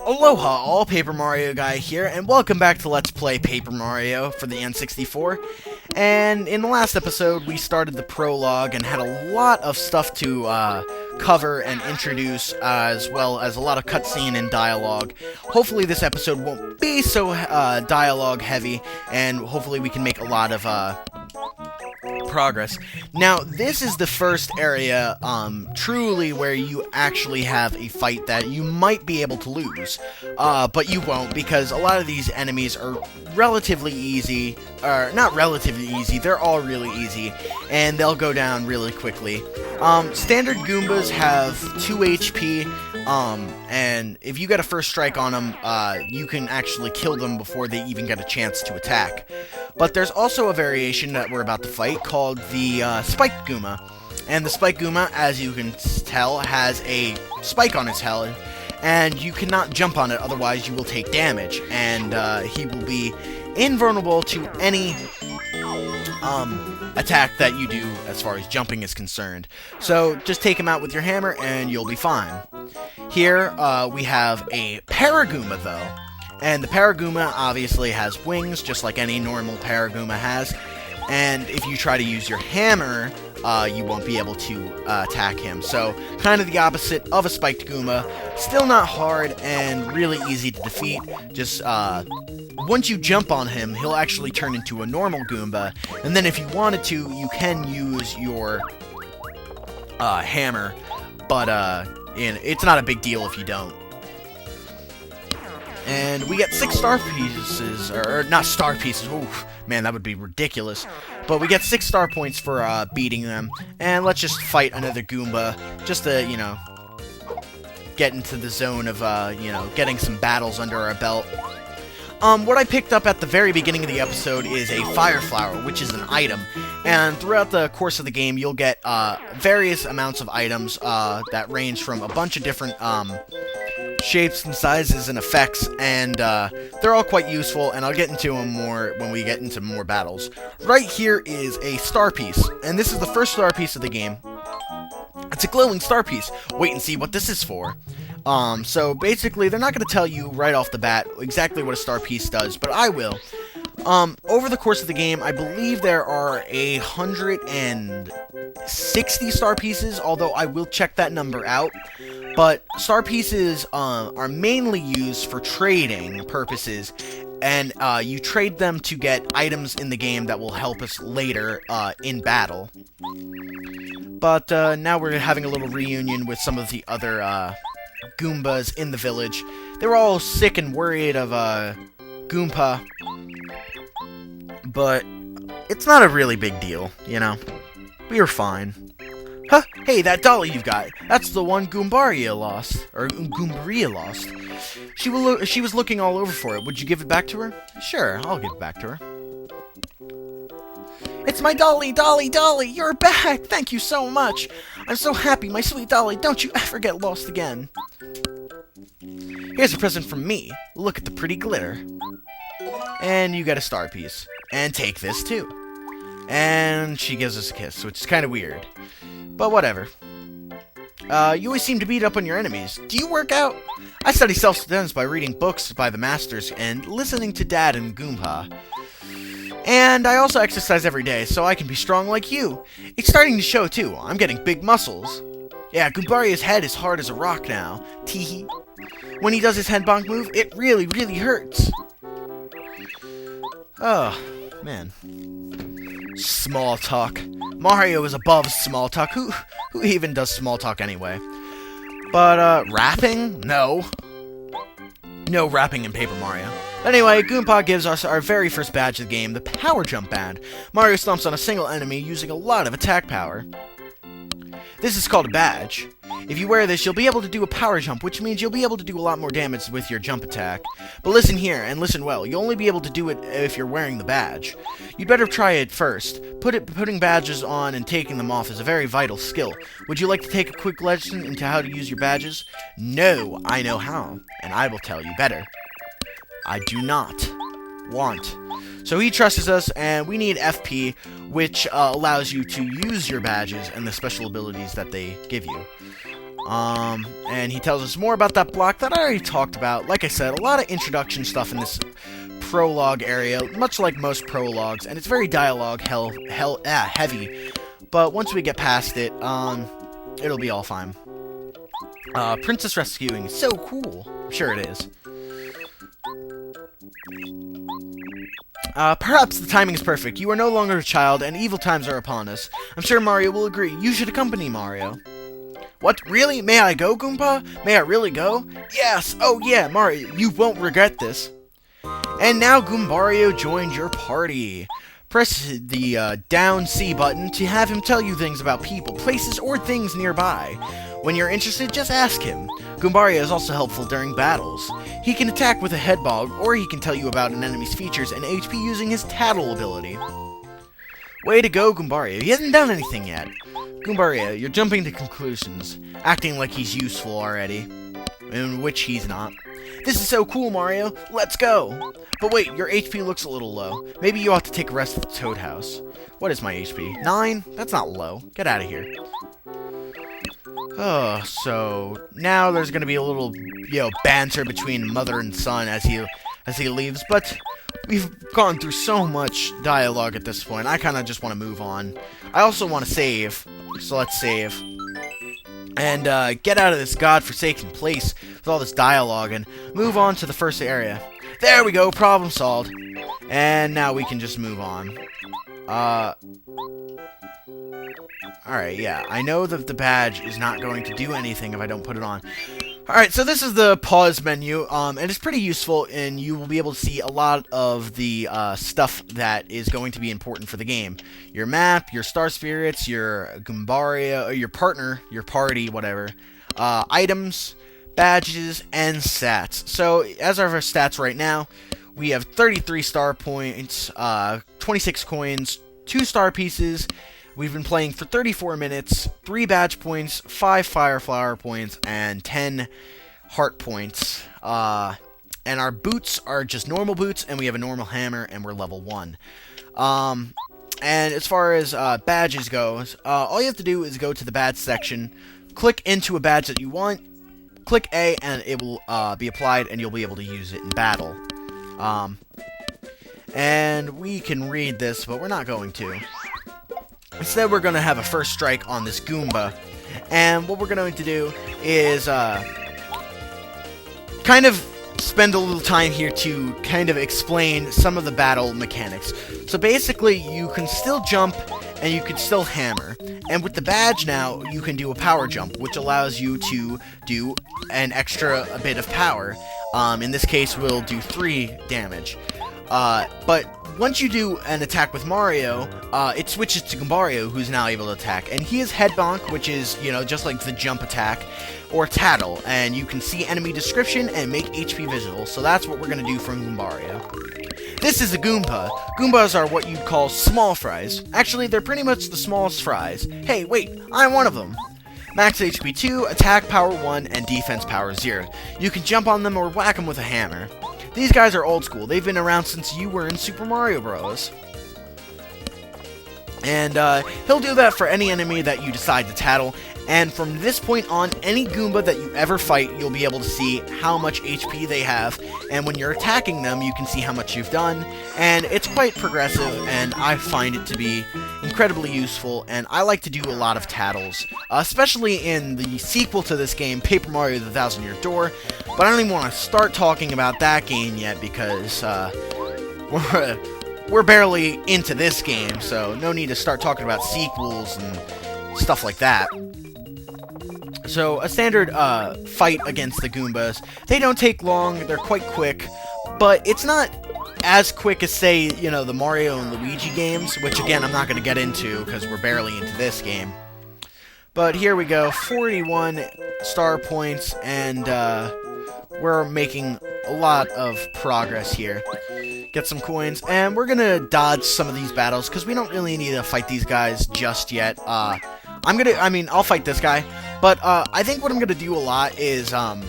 Aloha all, Paper Mario Guy here, and welcome back to Let's Play Paper Mario for the N64. And in the last episode, we started the prologue and had a lot of stuff to cover and introduce, as well as a lot of cutscene and dialogue. Hopefully this episode won't be so dialogue heavy, and hopefully we can make a lot of progress. Now, this is the first area, truly where you actually have a fight that you might be able to lose, but you won't, because a lot of these enemies are relatively easy, or not relatively easy, they're all really easy, and they'll go down really quickly. Standard Goombas have 2 HP, and if you get a first strike on them, you can actually kill them before they even get a chance to attack. But there's also a variation that we're about to fight called the Spike Kuma. And the Spike Kuma, as you can tell, has a spike on his head, and you cannot jump on it, otherwise you will take damage. And he will be invulnerable to any attack that you do as far as jumping is concerned. So just take him out with your hammer and you'll be fine. Here we have a Paragoomba though. And the Paragoomba obviously has wings, just like any normal Paragoomba has. And if you try to use your hammer, you won't be able to attack him. So, kind of the opposite of a Spiked Goomba. Still not hard and really easy to defeat. Just, once you jump on him, he'll actually turn into a normal Goomba. And then if you wanted to, you can use your hammer. But, it's not a big deal if you don't. And we get 6 star pieces, or not star pieces, oof, man, that would be ridiculous. But we get 6 star points for beating them. And let's just fight another Goomba, just to, you know, get into the zone of, you know, getting some battles under our belt. What I picked up at the very beginning of the episode is a Fire Flower, which is an item. And throughout the course of the game, you'll get various amounts of items that range from a bunch of different shapes and sizes and effects, and they're all quite useful, and I'll get into them more when we get into more battles. Right here is a star piece, and this is the first star piece of the game. It's a glowing star piece. Wait and see what this is for. So basically, they're not going to tell you right off the bat exactly what a star piece does, but I will. Over the course of the game, I believe there are 160 star pieces, although I will check that number out. But star pieces are mainly used for trading purposes, and you trade them to get items in the game that will help us later in battle. But now we're having a little reunion with some of the other Goombas in the village. They were all sick and worried of Goomba, but it's not a really big deal, you know. We were fine. Huh? Hey, that dolly you've got. That's the one Goombaria lost. Or Goombaria lost. She was looking all over for it. Would you give it back to her? Sure, I'll give it back to her. It's my dolly, dolly, dolly! You're back! Thank you so much! I'm so happy, my sweet dolly. Don't you ever get lost again. Here's a present from me. Look at the pretty glitter. And you get a star piece. And take this too. And she gives us a kiss, which is kind of weird. But whatever. You always seem to beat up on your enemies. Do you work out? I study self-defense by reading books by the masters and listening to Dad and Goomba. And I also exercise every day, so I can be strong like you. It's starting to show, too. I'm getting big muscles. Yeah, Goombaria's head is hard as a rock now. Teehee. When he does his head bonk move, it really, really hurts. Oh, man. Small talk. Mario is above small talk. Who even does small talk anyway? But, rapping? No. No rapping in Paper Mario. But anyway, Goomba gives us our very first badge of the game, the Power Jump Badge. Mario stomps on a single enemy using a lot of attack power. This is called a badge. If you wear this, you'll be able to do a power jump, which means you'll be able to do a lot more damage with your jump attack. But listen here, and listen well, you'll only be able to do it if you're wearing the badge. You'd better try it first. Putting badges on and taking them off is a very vital skill. Would you like to take a quick lesson into how to use your badges? No, I know how, and I will tell you better. I do not want. So he trusts us, and we need FP, which allows you to use your badges and the special abilities that they give you. And he tells us more about that block that I already talked about. Like I said, a lot of introduction stuff in this prologue area, much like most prologues, and it's very dialogue heavy. But once we get past it, it'll be all fine. Princess rescuing is so cool. I'm sure it is. Perhaps the timing is perfect. You are no longer a child, and evil times are upon us. I'm sure Mario will agree. You should accompany Mario. What? Really? May I go, Goomba? May I really go? Yes! Oh yeah, Mario, you won't regret this. And now Goombario joins your party. Press the down C button to have him tell you things about people, places, or things nearby. When you're interested, just ask him. Goombario is also helpful during battles. He can attack with a head bog, or he can tell you about an enemy's features and HP using his Tattle ability. Way to go, Goombario. He hasn't done anything yet. Goombario, you're jumping to conclusions, acting like he's useful already, in which he's not. This is so cool, Mario. Let's go. But wait, your HP looks a little low. Maybe you ought to take a rest at the Toad House. What is my HP? 9? That's not low. Get out of here. Oh, so now there's gonna be a little, banter between mother and son as he leaves. But we've gone through so much dialogue at this point. I kind of just want to move on. I also want to save, so let's save. And get out of this godforsaken place with all this dialogue and move on to the first area. There we go, problem solved. And now we can just move on. Alright, yeah, I know that the badge is not going to do anything if I don't put it on. Alright, so this is the pause menu, and it's pretty useful, and you will be able to see a lot of the stuff that is going to be important for the game. Your map, your star spirits, your Goombario, your partner, your party, whatever. Items, badges, and stats. So, as of our stats right now, we have 33 star points, 26 coins, 2 star pieces. We've been playing for 34 minutes, 3 badge points, 5 fire flower points, and 10 heart points. And our boots are just normal boots, and we have a normal hammer, and we're level 1. And as far as badges goes, all you have to do is go to the badge section, click into a badge that you want, click A, and it will be applied, and you'll be able to use it in battle. And we can read this, but we're not going to. Instead, we're going to have a first strike on this Goomba. And what we're going to do is kind of spend a little time here to kind of explain some of the battle mechanics. So basically, you can still jump and you can still hammer. And with the badge now, you can do a power jump, which allows you to do an extra bit of power. In this case, we'll do 3 damage. But once you do an attack with Mario, it switches to Goombario, who's now able to attack. And he has Head Bonk, which is, just like the jump attack, or Tattle. And you can see enemy description and make HP visible. So that's what we're going to do from Goombario. This is a Goomba. Goombas are what you'd call small fries. Actually, they're pretty much the smallest fries. Hey, wait, I'm one of them. Max HP 2, attack power 1, and defense power 0. You can jump on them or whack them with a hammer. These guys are old school. They've been around since you were in Super Mario Bros. And he'll do that for any enemy that you decide to tattle. And from this point on, any Goomba that you ever fight, you'll be able to see how much HP they have. And when you're attacking them, you can see how much you've done. And it's quite progressive, and I find it to be incredibly useful. And I like to do a lot of tattles, especially in the sequel to this game, Paper Mario: The Thousand-Year Door. But I don't even want to start talking about that game yet because we're barely into this game, so no need to start talking about sequels and stuff like that. So, a standard fight against the Goombas, they don't take long, they're quite quick, but it's not as quick as, say, the Mario and Luigi games, which, again, I'm not going to get into because we're barely into this game. But here we go, 41 star points, and we're making a lot of progress here. Get some coins, and we're going to dodge some of these battles because we don't really need to fight these guys just yet. I'll fight this guy. But I think what I'm going to do a lot is I'm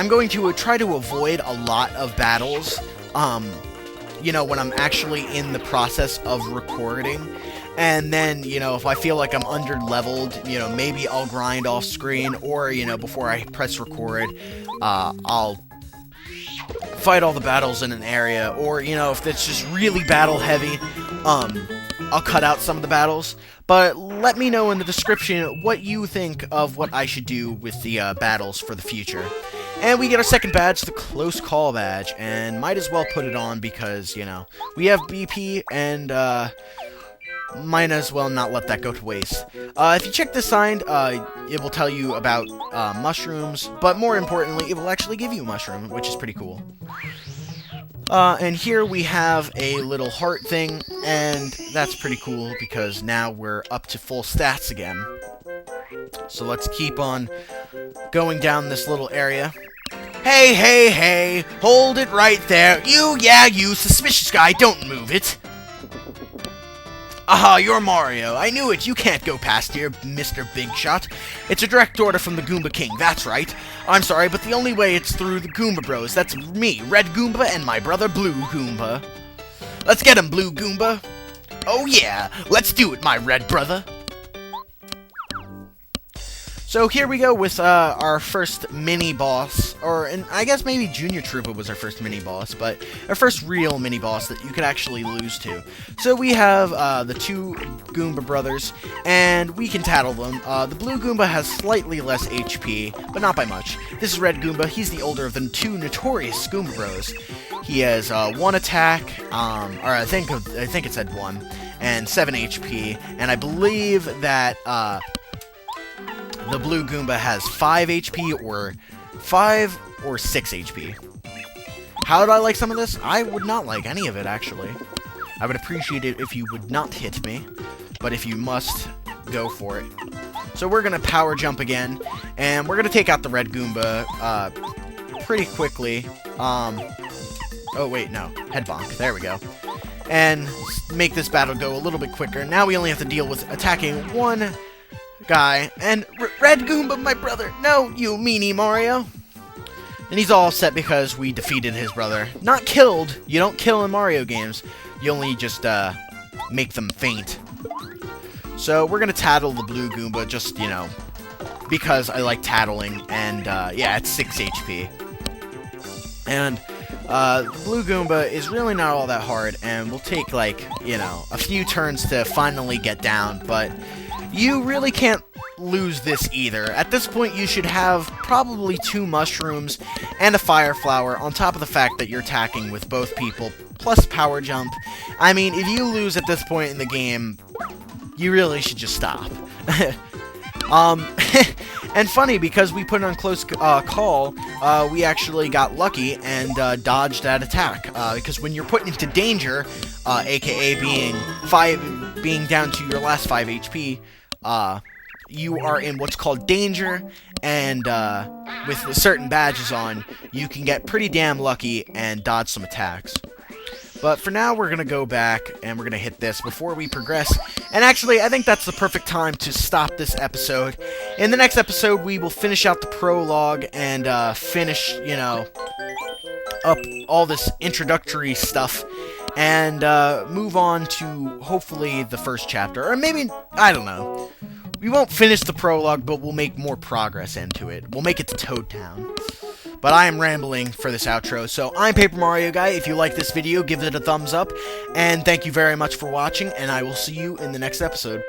going to try to avoid a lot of battles, when I'm actually in the process of recording. And then, you know, if I feel like I'm under-leveled, you know, maybe I'll grind off screen, or, you know, before I press record, I'll fight all the battles in an area, or, you know, if it's just really battle-heavy, I'll cut out some of the battles. But let me know in the description what you think of what I should do with the battles for the future. And we get our second badge, the Close Call badge, and might as well put it on because, you know, we have BP, and might as well not let that go to waste. If you check this sign, it will tell you about mushrooms, but more importantly, it will actually give you a mushroom, which is pretty cool. And here we have a little heart thing, and that's pretty cool because now we're up to full stats again. So let's keep on going down this little area. Hey, hey, hey! Hold it right there! You suspicious guy, don't move it! Aha, you're Mario. I knew it. You can't go past here, Mr. Big Shot. It's a direct order from the Goomba King, that's right. I'm sorry, but the only way it's through the Goomba Bros. That's me, Red Goomba, and my brother Blue Goomba. Let's get him, Blue Goomba. Oh yeah, let's do it, my red brother. So here we go with our first mini-boss, and I guess maybe Junior Troopa was our first mini-boss, but our first real mini-boss that you could actually lose to. So we have the two Goomba brothers, and we can tattle them. The Blue Goomba has slightly less HP, but not by much. This is Red Goomba. He's the older of the two notorious Goomba Bros. He has 1 attack, or I think it said 1, and 7 HP, and I believe that the Blue Goomba has 5 HP, or 5 or 6 HP. How do I like some of this? I would not like any of it, actually. I would appreciate it if you would not hit me, but if you must, go for it. So we're going to power jump again, and we're going to take out the Red Goomba pretty quickly. Oh, wait, no. Head bonk. There we go. And make this battle go a little bit quicker. Now we only have to deal with attacking one guy, and Red Goomba, my brother, no, you meanie Mario. And he's all upset because we defeated his brother. Not killed. You don't kill in Mario games. You only just make them faint. So we're gonna tattle the Blue Goomba, just, you know, because I like tattling, and yeah, it's 6 HP. And Blue Goomba is really not all that hard, and will take, like, you know, a few turns to finally get down, but you really can't lose this either. At this point, you should have probably 2 mushrooms and a fire flower, on top of the fact that you're attacking with both people, plus power jump. I mean, if you lose at this point in the game, you really should just stop. And funny, because we put it on close call, we actually got lucky and dodged that attack. Because when you're put into danger, aka being down to your last 5 HP, you are in what's called danger, and with certain badges on, you can get pretty damn lucky and dodge some attacks. But for now, we're going to go back, and we're going to hit this before we progress. And actually, I think that's the perfect time to stop this episode. In the next episode, we will finish out the prologue and finish, you know, up all this introductory stuff. And move on to, hopefully, the first chapter. Or maybe, I don't know. We won't finish the prologue, but we'll make more progress into it. We'll make it to Toad Town. But I am rambling for this outro, so I'm Paper Mario Guy. If you like this video, give it a thumbs up. And thank you very much for watching, and I will see you in the next episode.